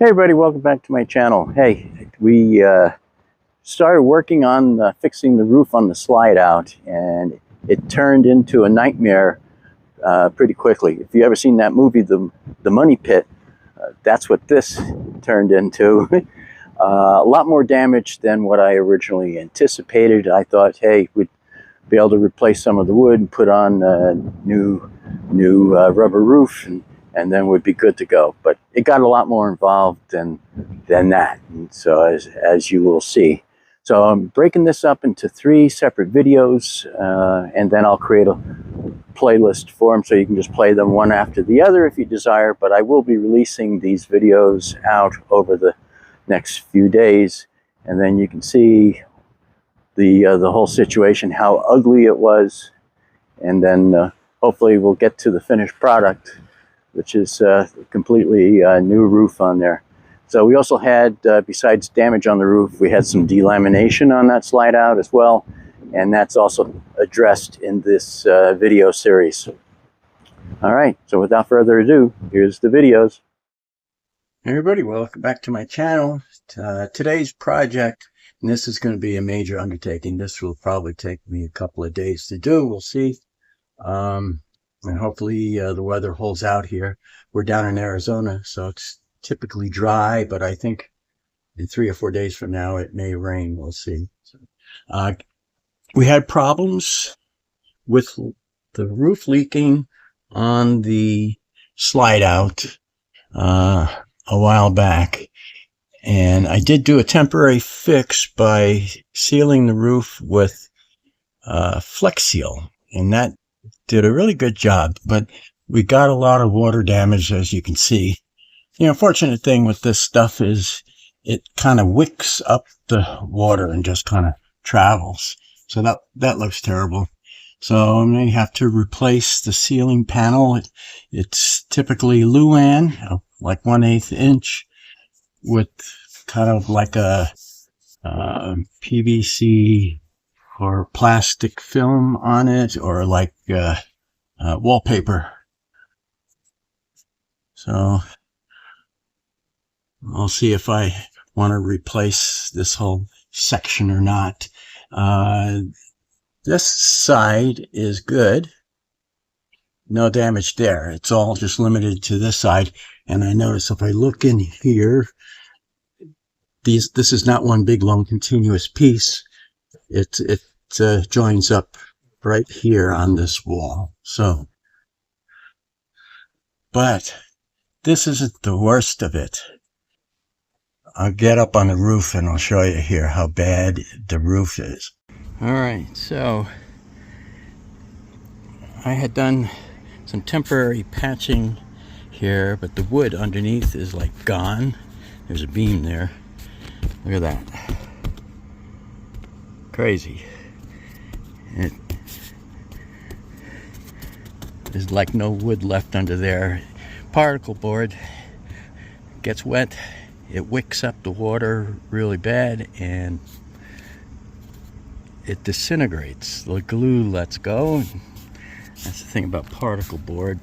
Hey everybody, welcome back to my channel. Hey, we started working on fixing the roof on the slide out, and it turned into a nightmare pretty quickly. If you ever seen that movie, The Money Pit, that's what this turned into. A lot more damage than what I originally anticipated. I thought, hey, we'd be able to replace some of the wood and put on a new rubber roof, and then we'd be good to go. But it got a lot more involved than that, and so as you will see. So I'm breaking this up into 3 separate videos, and then I'll create a playlist for them so you can just play them one after the other if you desire. But I will be releasing these videos out over the next few days, and then you can see the whole situation, how ugly it was, and then hopefully we'll get to the finished product, which is a completely new roof on there. So we also had, besides damage on the roof, we had some delamination on that slide out as well, and that's also addressed in this video series. All right, so without further ado, here's the videos. Hey everybody, welcome back to my channel. Today's project, and this is going to be a major undertaking. This will probably take me a couple of days to do, we'll see. And hopefully the weather holds out here. We're down in Arizona, so it's typically dry, but I think in 3 or 4 days from now it may rain. We'll see. So, we had problems with the roof leaking on the slide out a while back, and I did do a temporary fix by sealing the roof with Flex Seal, and that did a really good job, but we got a lot of water damage, as you can see. The unfortunate thing with this stuff is it kind of wicks up the water and just kind of travels. So that looks terrible. So I may have to replace the ceiling panel. It's typically Luan, like 1/8 inch, with kind of like a PVC or plastic film on it, or like wallpaper. So I'll see if I want to replace this whole section or not. This side is good. No damage there. It's all just limited to this side. And I notice if I look in here, this is not one big long continuous piece. It joins up right here on this wall. So, but this isn't the worst of it. I'll get up on the roof and I'll show you here how bad the roof is. All right, so I had done some temporary patching here, but the wood underneath is like gone. There's a beam there. Look at that. Crazy. There's like no wood left under there. Particle board gets wet, it wicks up the water really bad, and it disintegrates. The glue lets go. That's the thing about particle board.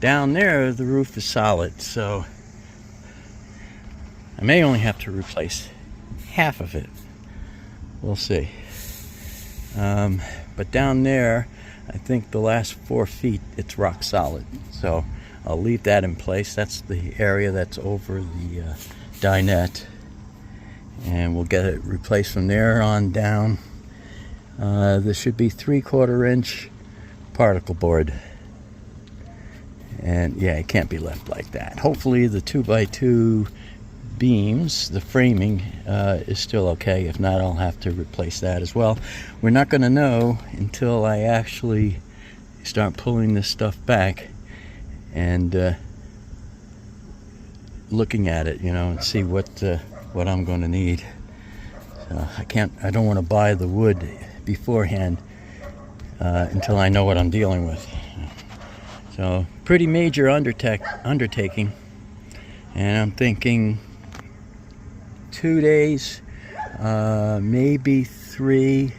Down there the roof is solid, so I may only have to replace half of it. We'll see. But down there, I think the last 4 feet, it's rock solid. So I'll leave that in place. That's the area that's over the dinette. And we'll get it replaced from there on down. This should be 3/4 inch particle board. And yeah, it can't be left like that. Hopefully the 2x2 beams, the framing, is still okay. If not, I'll have to replace that as well. We're not going to know until I actually start pulling this stuff back and looking at it, you know, and see what I'm going to need. So I don't want to buy the wood beforehand until I know what I'm dealing with. So pretty major undertaking, and I'm thinking 2 days, maybe 3,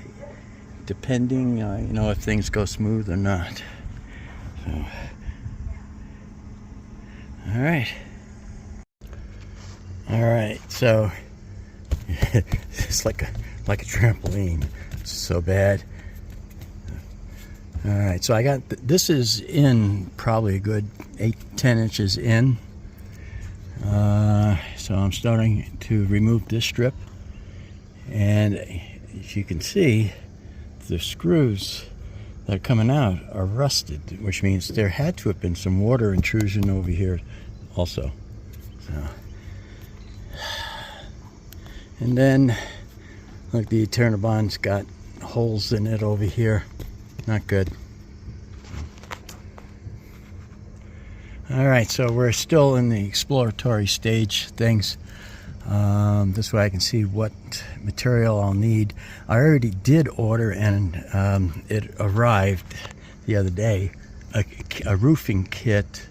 depending, you know, if things go smooth or not. So All right. All right, so it's like a trampoline. It's so bad. All right, so I got this is in probably a good 8-10 inches in. So I'm starting to remove this strip, and as you can see, the screws that are coming out are rusted, which means there had to have been some water intrusion over here also. So, and then look, the Eternabond's got holes in it over here. Not good. All right, so we're still in the exploratory stage things. This way I can see what material I'll need. I already did order, and it arrived the other day, a roofing kit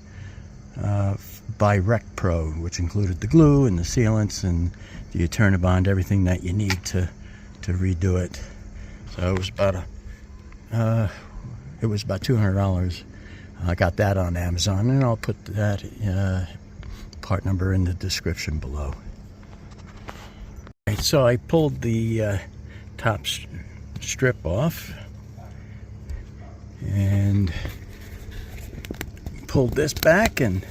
by Rec Pro, which included the glue and the sealants and the Eternabond, everything that you need to redo it. So it was about $200. I got that on Amazon, and I'll put that part number in the description below. Right, so I pulled the top strip off and pulled this back, and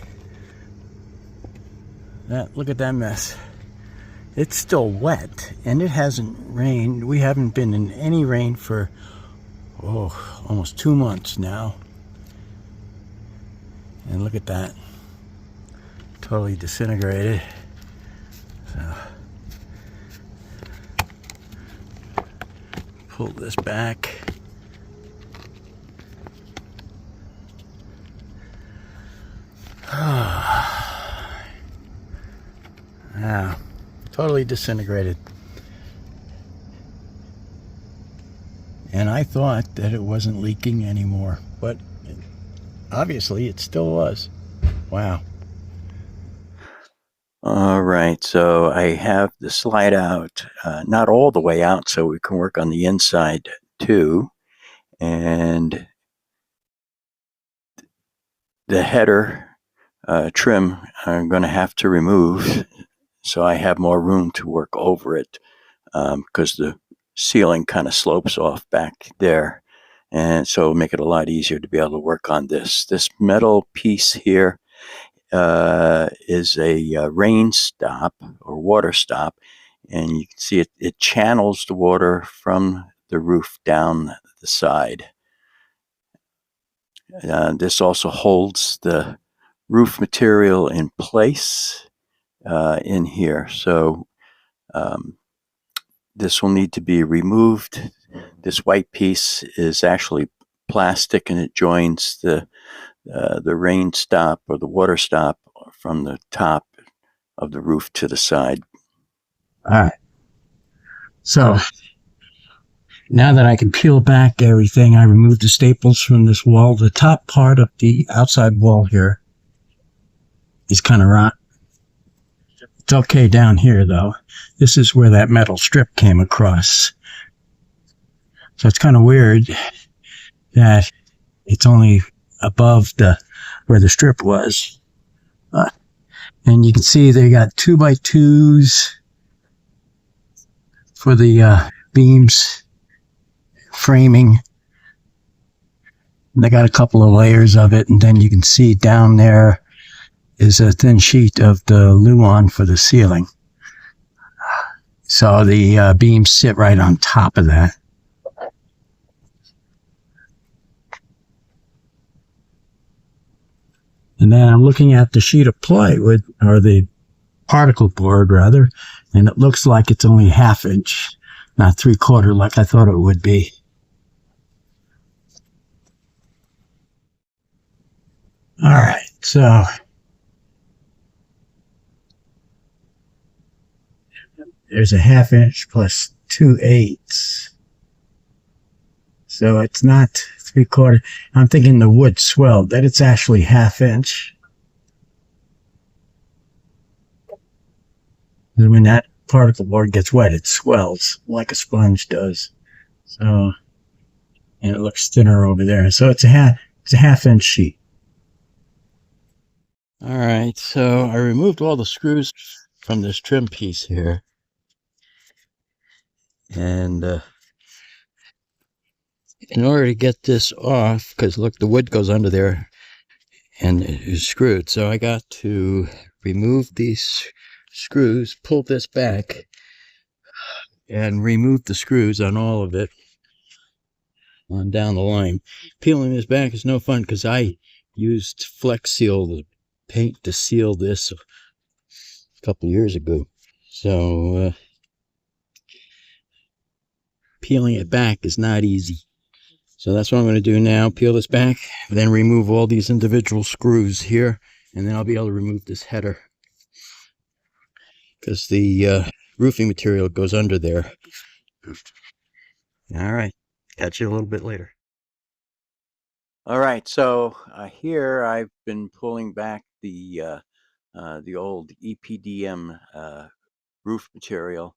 look at that mess. It's still wet, and it hasn't rained. We haven't been in any rain for almost 2 months now. And look at that, totally disintegrated. So pull this back. Yeah, totally disintegrated. And I thought that it wasn't leaking anymore, but obviously it still was. Wow. All right, so I have the slide out, not all the way out, so we can work on the inside too. And the header trim I'm going to have to remove, so I have more room to work over it, because the ceiling kind of slopes off back there. And so it'll make it a lot easier to be able to work on this. This metal piece here is a rain stop or water stop, and you can see it channels the water from the roof down the side. This also holds the roof material in place in here. So this will need to be removed. This white piece is actually plastic, and it joins the rain stop or the water stop from the top of the roof to the side. All right. So now that I can peel back everything, I removed the staples from this wall. The top part of the outside wall here is kind of rotten. It's okay down here, though. This is where that metal strip came across. So it's kind of weird that it's only above where the strip was. And you can see they got 2x2s for the beams framing. And they got a couple of layers of it, and then you can see down there is a thin sheet of the Luan for the ceiling. So the beams sit right on top of that. And then I'm looking at the sheet of plywood, or the particle board rather, and it looks like it's only 1/2 inch, not 3/4 like I thought it would be. All right, so there's a 1/2 inch plus 2/8. So it's not 3/4. I'm thinking the wood swelled, that it's actually 1/2 inch. And when that particle board gets wet, it swells like a sponge does. So, and it looks thinner over there. So it's a 1/2 inch sheet. All right, so I removed all the screws from this trim piece here. And in order to get this off, because look, the wood goes under there and it is screwed. So I got to remove these screws, pull this back, and remove the screws on all of it on down the line. Peeling this back is no fun because I used Flex Seal, the paint, to seal this a couple years ago. So peeling it back is not easy. So that's what I'm going to do now. Peel this back, then remove all these individual screws here, and then I'll be able to remove this header because the roofing material goes under there. All right, catch you a little bit later. All right, so here I've been pulling back the old EPDM roof material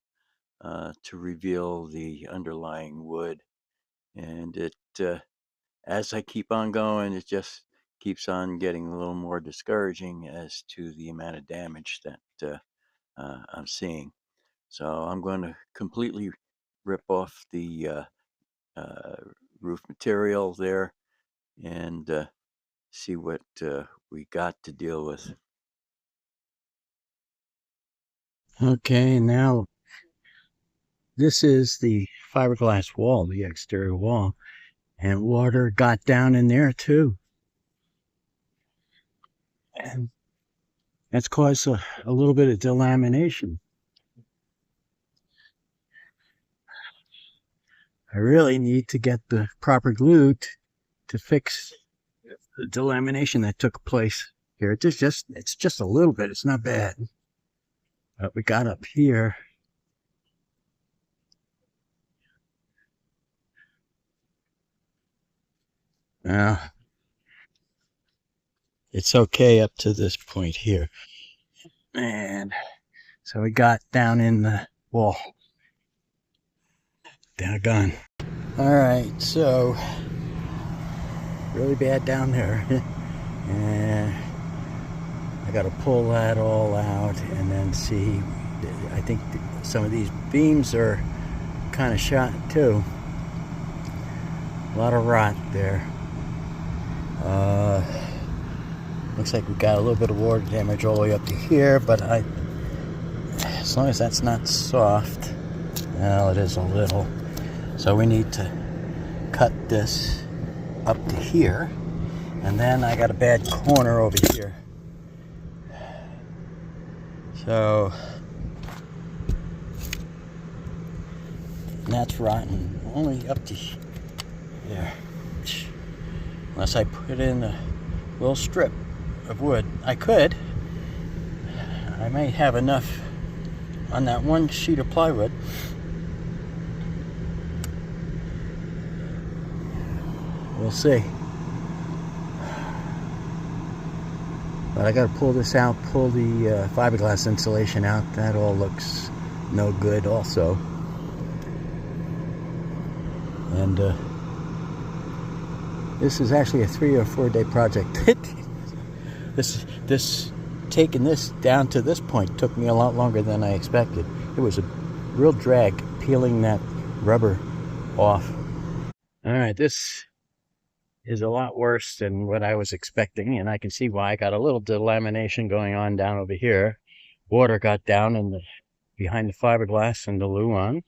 to reveal the underlying wood, and it as I keep on going, it just keeps on getting a little more discouraging as to the amount of damage that I'm seeing. So I'm going to completely rip off the roof material there and see what we got to deal with. Okay, now this is the fiberglass wall, the exterior wall, and water got down in there too. And that's caused a little bit of delamination. I really need to get the proper glue to fix the delamination that took place here. It's just a little bit. It's not bad. But we got up here. It's okay up to this point here. And so we got down in the wall. Doggone. All right, so really bad down there. And I got to pull that all out and then see. I think some of these beams are kind of shot too. A lot of rot there. Looks like we got a little bit of water damage all the way up to here, but as long as that's not soft, well, it is a little. So we need to cut this up to here, and then I got a bad corner over here. So that's rotten, only up to there. Unless I put in a little strip of wood. I could. I may have enough on that one sheet of plywood. We'll see. But I gotta pull this out, pull the fiberglass insulation out. That all looks no good also. And this is actually a 3 or 4 day project. This taking this down to this point took me a lot longer than I expected. It was a real drag peeling that rubber off. All right, this is a lot worse than what I was expecting, and I can see why. I got a little delamination going on down over here. Water got down in behind the fiberglass and the luan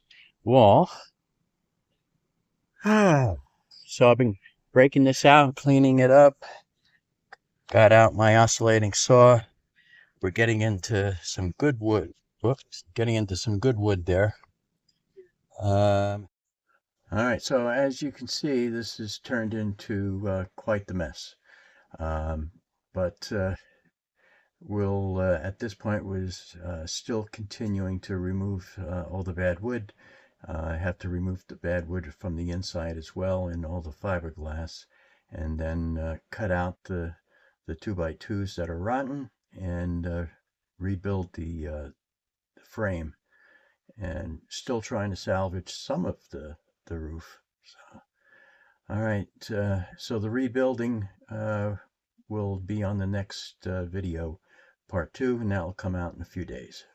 wall. So I've been breaking this out, cleaning it up. Got out my oscillating saw. We're getting into some good wood. Whoops, getting into some good wood there. All right, so as you can see, this has turned into quite the mess. But we'll, at this point, was still continuing to remove all the bad wood. I have to remove the bad wood from the inside as well, and all the fiberglass, and then cut out the 2x2s that are rotten, and rebuild the frame, and still trying to salvage some of the roof. So, all right, so the rebuilding will be on the next video, part 2, and that will come out in a few days.